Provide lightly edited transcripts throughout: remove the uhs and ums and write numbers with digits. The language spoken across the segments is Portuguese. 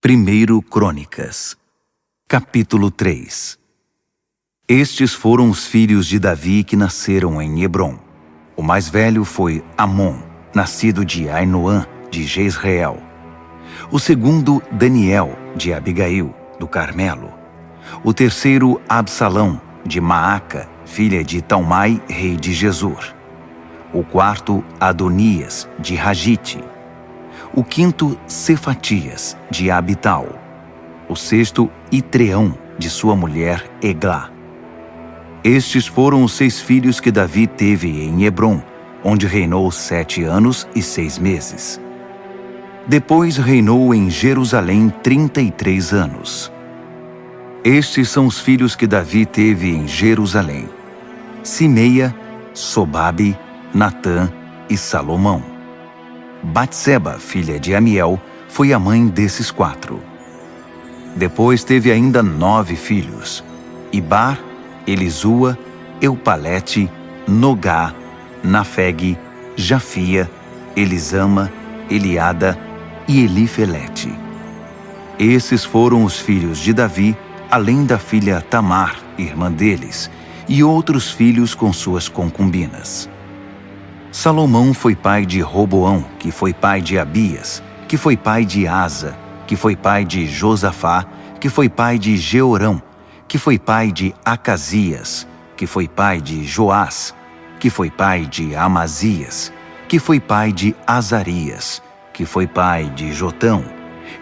1 Crônicas, capítulo 3. Estes foram os filhos de Davi que nasceram em Hebrom. O mais velho foi Amon, nascido de Ainoã, de Jezreel. O segundo, Daniel, de Abigail, do Carmelo. O terceiro, Absalão, de Maaca, filha de Talmai, rei de Gesur. O quarto, Adonias, de Hagite. O quinto, Cefatias, de Abital. O sexto, Itreão, de sua mulher Eglá. Estes foram os 6 filhos que Davi teve em Hebrom, onde reinou 7 anos e 6 meses. Depois reinou em Jerusalém 33 anos. Estes são os filhos que Davi teve em Jerusalém: Simeia, Sobabe, Natã e Salomão. Batseba, filha de Amiel, foi a mãe desses 4. Depois teve ainda 9 filhos: Ibar, Elisua, Eupalete, Nogá, Nafeg, Jafia, Elisama, Eliada e Elifelete. Esses foram os filhos de Davi, além da filha Tamar, irmã deles, e outros filhos com suas concubinas. Salomão foi pai de Roboão, que foi pai de Abias, que foi pai de Asa, que foi pai de Josafá, que foi pai de Jeorão, que foi pai de Acasias, que foi pai de Joás, que foi pai de Amazias, que foi pai de Azarias, que foi pai de Jotão,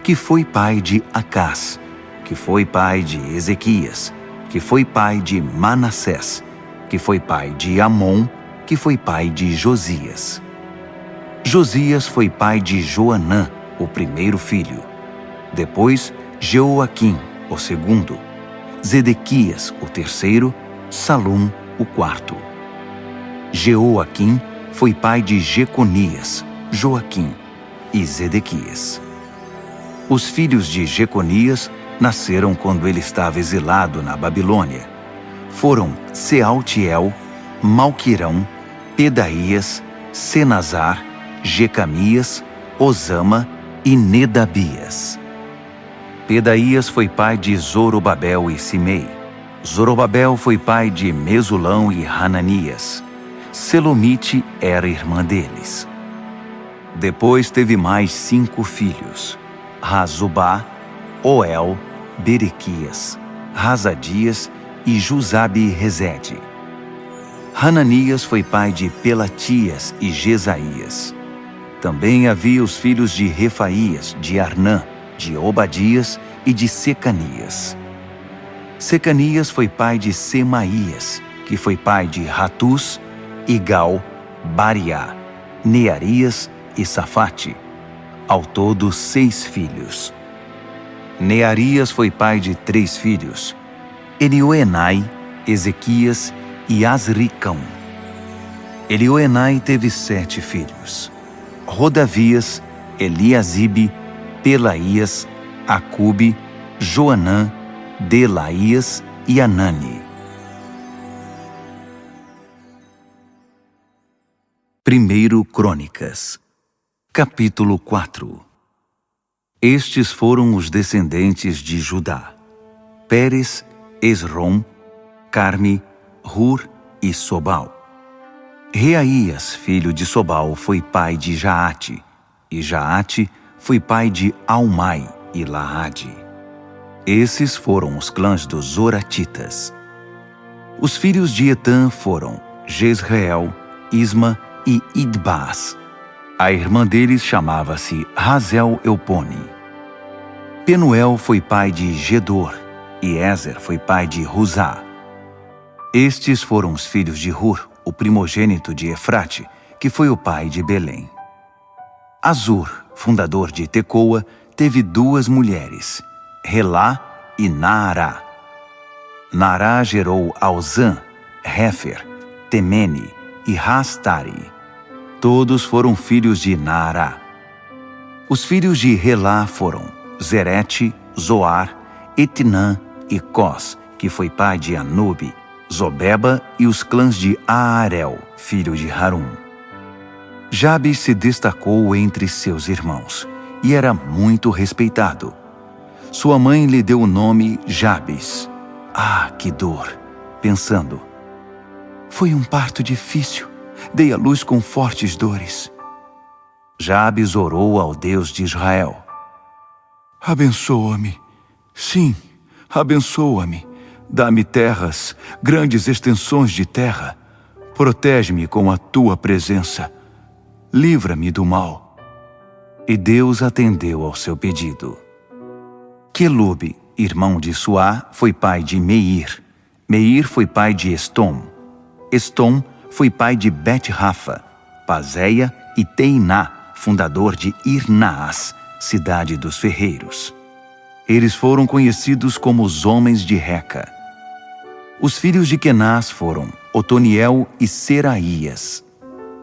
que foi pai de Acás, que foi pai de Ezequias, que foi pai de Manassés, que foi pai de Amon, que foi pai de Josias. Josias foi pai de Joanã, o primeiro filho. Depois, Jeoaquim, o segundo. Zedequias, o terceiro. Salum, o quarto. Jeoaquim foi pai de Jeconias, Joaquim e Zedequias. Os filhos de Jeconias nasceram quando ele estava exilado na Babilônia. Foram Sealtiel, Malquirão, Pedaías, Senazar, Jecamias, Osama e Nedabias. Pedaías foi pai de Zorobabel e Simei. Zorobabel foi pai de Mesulão e Hananias. Selomite era irmã deles. Depois teve mais 5 filhos: Razubá, Oel, Berequias, Razadias e Jusabe-Rezede. Hananias foi pai de Pelatias e Jesaías. Também havia os filhos de Refaías, de Arnã, de Obadias e de Secanias. Secanias foi pai de Semaías, que foi pai de Ratus, Igal, Bariá, Nearias e Safate. Ao todo 6 filhos. Nearias foi pai de 3 filhos: Elioenai, Ezequias e Azricão. Elioenai teve 7 filhos: Rodavias, Eliasibe, Pelaías, Acube, Joanã, Delaías e Anani. 1 Crônicas, capítulo 4. Estes foram os descendentes de Judá: Pérez, Esrom, Carme, Hur e Sobal. Reaías, filho de Sobal, foi pai de Jaate, e Jaate foi pai de Almai e Laade. Esses foram os clãs dos Zoratitas. Os filhos de Etã foram Jezreel, Isma e Idbás. A irmã deles chamava-se Razel Eupone. Penuel foi pai de Gedor, e Ézer foi pai de Ruzá. Estes foram os filhos de Hur, o primogênito de Efrate, que foi o pai de Belém. Azur, fundador de Tecoa, teve 2 mulheres, Relá e Naará. Naará gerou Auzã, Réfer, Temene e Rastari. Todos foram filhos de Naará. Os filhos de Relá foram Zerete, Zoar, Etnã e Cós, que foi pai de Anube, Zobeba e os clãs de Aarel, filho de Harum. Jabe se destacou entre seus irmãos e era muito respeitado. Sua mãe lhe deu o nome Jabes. Ah, que dor! Pensando, foi um parto difícil. Dei à luz com fortes dores. Jabes orou ao Deus de Israel. Abençoa-me. Sim, abençoa-me. Dá-me terras, grandes extensões de terra. Protege-me com a tua presença. Livra-me do mal. E Deus atendeu ao seu pedido. Quelube, irmão de Suá, foi pai de Meir. Meir foi pai de Estom. Estom foi pai de Bet-Rafa, Pazeia e Teiná, fundador de Ir-Naás, cidade dos ferreiros. Eles foram conhecidos como os homens de Reca. Os filhos de Kenaz foram Otoniel e Seraías.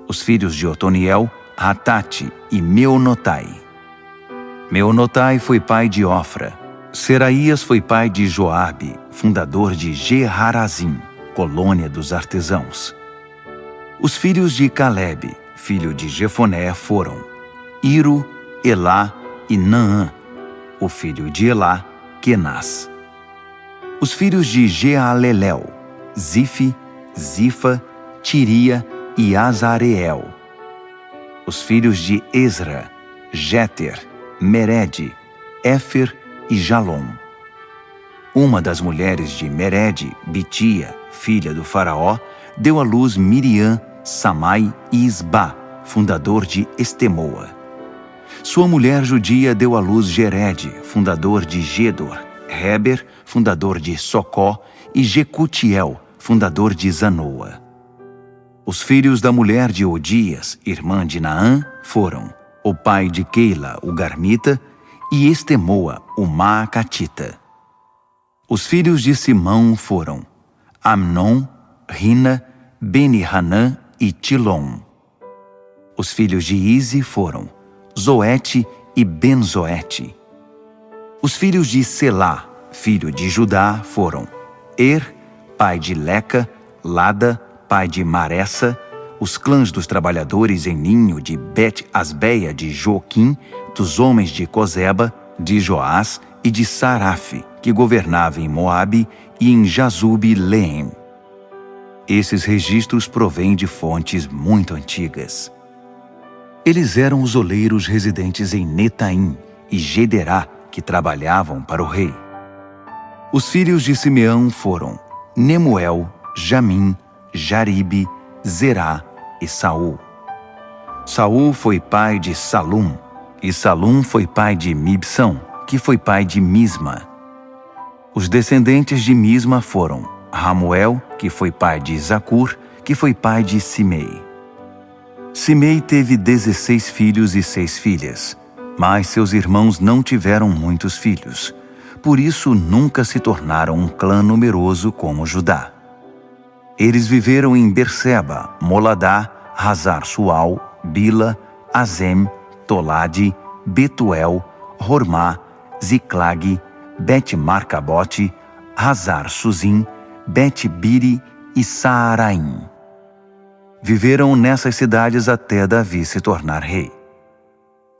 Os filhos de Otoniel, Hatate e Meonotai. Meonotai foi pai de Ofra. Seraías foi pai de Joabe, fundador de Ge-Harazim, colônia dos artesãos. Os filhos de Calebe, filho de Jefoné, foram Iro, Elá e Naã. O filho de Elá, Kenaz. Os filhos de Jealelel, Zife, Zifa, Tiria e Azareel. Os filhos de Ezra, Jéter, Mered, Éfer e Jalom. Uma das mulheres de Mered, Bitia, filha do faraó, deu à luz Miriam, Samai e Isbá, fundador de Estemoa. Sua mulher judia deu à luz Gered, fundador de Gedor, Heber, fundador de Socó, e Jecutiel, fundador de Zanoa. Os filhos da mulher de Odias, irmã de Naã, foram o pai de Keila, o Garmita, e Estemoa, o Maacatita. Os filhos de Simão foram Amnon, Rina, Beni-Hanã e Tilom. Os filhos de Ize foram Zoete e Ben-Zoete. Os filhos de Selá, filho de Judá, foram pai de Leca, Lada, pai de Maressa, os clãs dos trabalhadores em Ninho de Bet-Asbeia de Joquim, dos homens de Cozeba, de Joás e de Sarafe, que governava em Moabe e em Jazube-Leem. Esses registros provêm de fontes muito antigas. Eles eram os oleiros residentes em Netaim e Gederá, que trabalhavam para o rei. Os filhos de Simeão foram Nemuel, Jamim, Jaribe, Zerá e Saul. Saul foi pai de Salum, e Salum foi pai de Mibsão, que foi pai de Misma. Os descendentes de Misma foram Ramuel, que foi pai de Zacur, que foi pai de Simei. Simei teve 16 filhos e 6 filhas, mas seus irmãos não tiveram muitos filhos. Por isso nunca se tornaram um clã numeroso como Judá. Eles viveram em Berseba, Moladá, Hazar-Sual, Bila, Azem, Tolade, Betuel, Hormá, Ziclag, Bet-Marcabote, Hazar-Suzim, Bet-Biri e Saaraim. Viveram nessas cidades até Davi se tornar rei.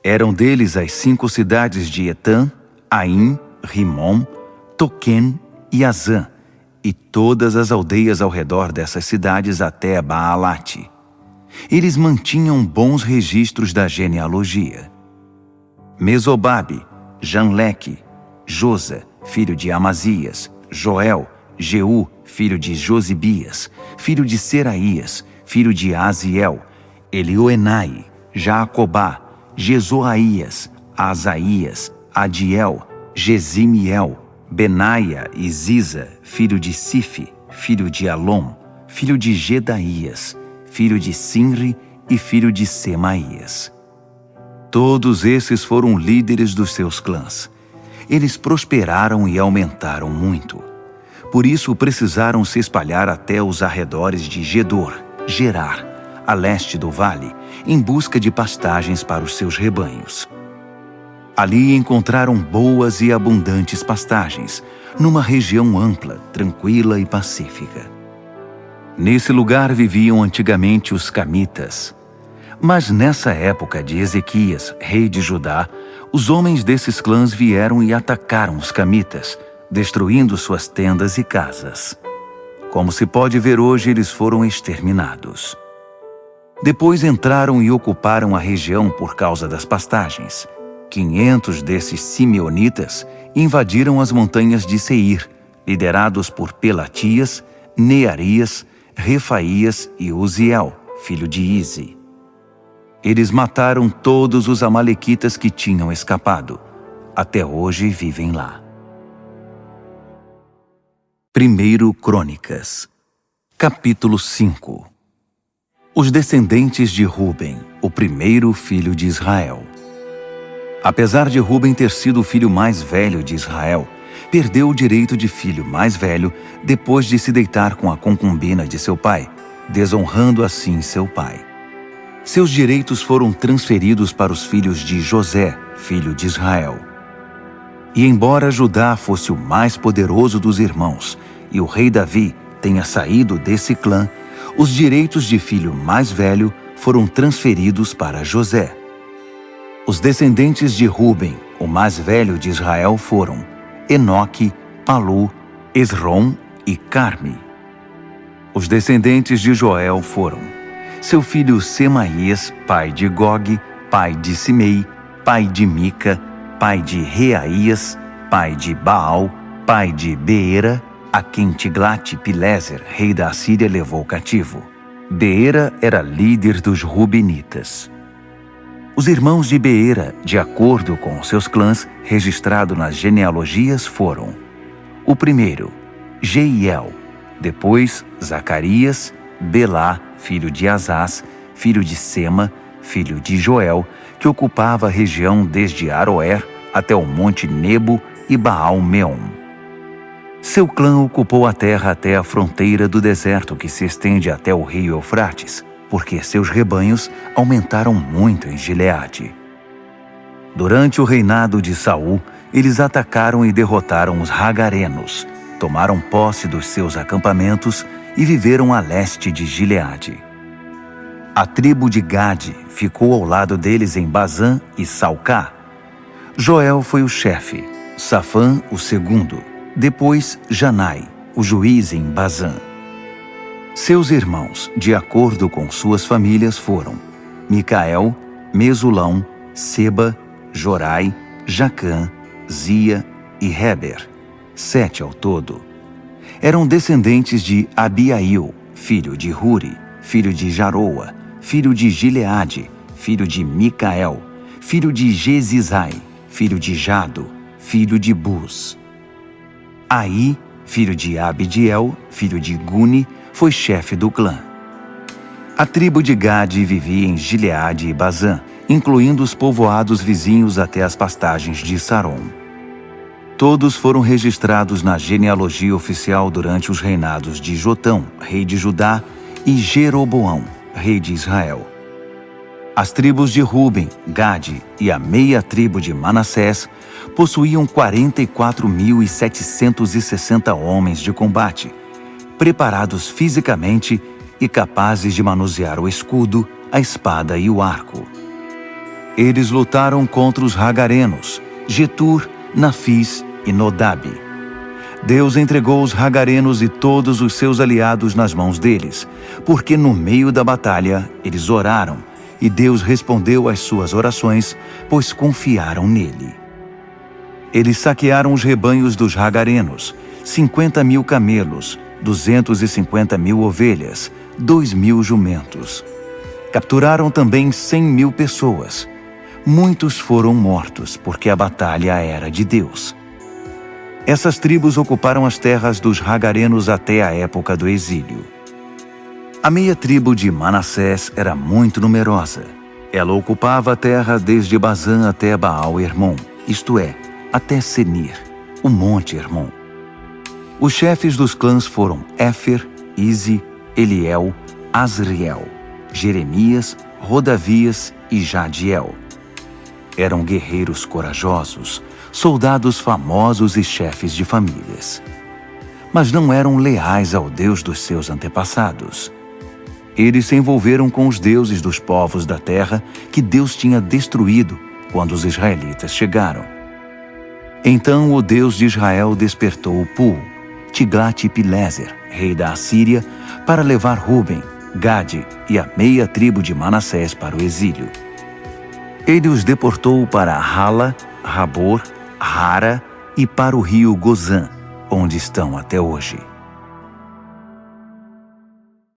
Eram deles as 5 cidades de Etã, Aim, Rimom, Toquém e Azã, e todas as aldeias ao redor dessas cidades até Baalate. Eles mantinham bons registros da genealogia. Mesobabe, Janleque, Josa, filho de Amazias, Joel, Jeú, filho de Josibias, filho de Seraías, filho de Aziel, Elioenai, Jacobá, Jezoaías, Asaías, Adiel, Gesimiel, Benaia e Ziza, filho de Sife, filho de Alom, filho de Gedaías, filho de Sinri e filho de Semaías. Todos esses foram líderes dos seus clãs. Eles prosperaram e aumentaram muito. Por isso precisaram se espalhar até os arredores de Gedor, Gerar, a leste do vale, em busca de pastagens para os seus rebanhos. Ali encontraram boas e abundantes pastagens, numa região ampla, tranquila e pacífica. Nesse lugar viviam antigamente os camitas. Mas nessa época de Ezequias, rei de Judá, os homens desses clãs vieram e atacaram os camitas, destruindo suas tendas e casas. Como se pode ver hoje, eles foram exterminados. Depois entraram e ocuparam a região por causa das pastagens. 500 desses simeonitas invadiram as montanhas de Seir, liderados por Pelatias, Nearias, Refaías e Uziel, filho de Ize. Eles mataram todos os amalequitas que tinham escapado. Até hoje vivem lá. 1 Crônicas, capítulo 5. Os descendentes de Ruben, o primeiro filho de Israel. Apesar de Ruben ter sido o filho mais velho de Israel, perdeu o direito de filho mais velho depois de se deitar com a concubina de seu pai, desonrando assim seu pai. Seus direitos foram transferidos para os filhos de José, filho de Israel. E embora Judá fosse o mais poderoso dos irmãos e o rei Davi tenha saído desse clã, os direitos de filho mais velho foram transferidos para José. Os descendentes de Ruben, o mais velho de Israel, foram Enoque, Palu, Esrom e Carme. Os descendentes de Joel foram seu filho Semaías, pai de Gog, pai de Simei, pai de Mica, pai de Reaías, pai de Baal, pai de Beera, a quem Tiglat-Pileser, rei da Assíria, levou cativo. Beera era líder dos Rubenitas. Os irmãos de Beera, de acordo com seus clãs, registrado nas genealogias, foram: o primeiro, Jeiel, depois Zacarias, Belá, filho de Azaz, filho de Sema, filho de Joel, que ocupava a região desde Aroer até o monte Nebo e Baal-Meon. Seu clã ocupou a terra até a fronteira do deserto que se estende até o rio Eufrates, porque seus rebanhos aumentaram muito em Gileade. Durante o reinado de Saul, eles atacaram e derrotaram os Hagarenos, tomaram posse dos seus acampamentos e viveram a leste de Gileade. A tribo de Gade ficou ao lado deles em Bazã e Salcá. Joel foi o chefe, Safã o segundo, depois Janai, o juiz em Bazã. Seus irmãos, de acordo com suas famílias, foram Micael, Mesulão, Seba, Jorai, Jacã, Zia e Heber, 7 ao todo. Eram descendentes de Abiail, filho de Huri, filho de Jaroa, filho de Gileade, filho de Micael, filho de Jezizai, filho de Jado, filho de Buz. Aí, filho de Abdiel, filho de Guni, foi chefe do clã. A tribo de Gade vivia em Gileade e Bazã, incluindo os povoados vizinhos até as pastagens de Saron. Todos foram registrados na genealogia oficial durante os reinados de Jotão, rei de Judá, e Jeroboão, rei de Israel. As tribos de Ruben, Gade e a meia tribo de Manassés possuíam 44.760 homens de combate, preparados fisicamente e capazes de manusear o escudo, a espada e o arco. Eles lutaram contra os Hagarenos, Getur, Nafis e Nodab. Deus entregou os Hagarenos e todos os seus aliados nas mãos deles, porque no meio da batalha eles oraram, e Deus respondeu às suas orações, pois confiaram nele. Eles saquearam os rebanhos dos Hagarenos, 50.000 camelos, 250.000 ovelhas, 2.000 jumentos. Capturaram também 100.000 pessoas. Muitos foram mortos, porque a batalha era de Deus. Essas tribos ocuparam as terras dos Hagarenos até a época do exílio. A meia tribo de Manassés era muito numerosa. Ela ocupava a terra desde Bazã até Baal-Hermon, isto é, até Senir, o monte Hermon. Os chefes dos clãs foram Éfer, Ize, Eliel, Asriel, Jeremias, Rodavias e Jadiel. Eram guerreiros corajosos, soldados famosos e chefes de famílias. Mas não eram leais ao Deus dos seus antepassados. Eles se envolveram com os deuses dos povos da terra que Deus tinha destruído quando os israelitas chegaram. Então o Deus de Israel despertou Pu, Tiglat-Pileser, rei da Assíria, para levar Ruben, Gade e a meia tribo de Manassés para o exílio. Ele os deportou para Hala, Rabor, Hara e para o rio Gozã, onde estão até hoje.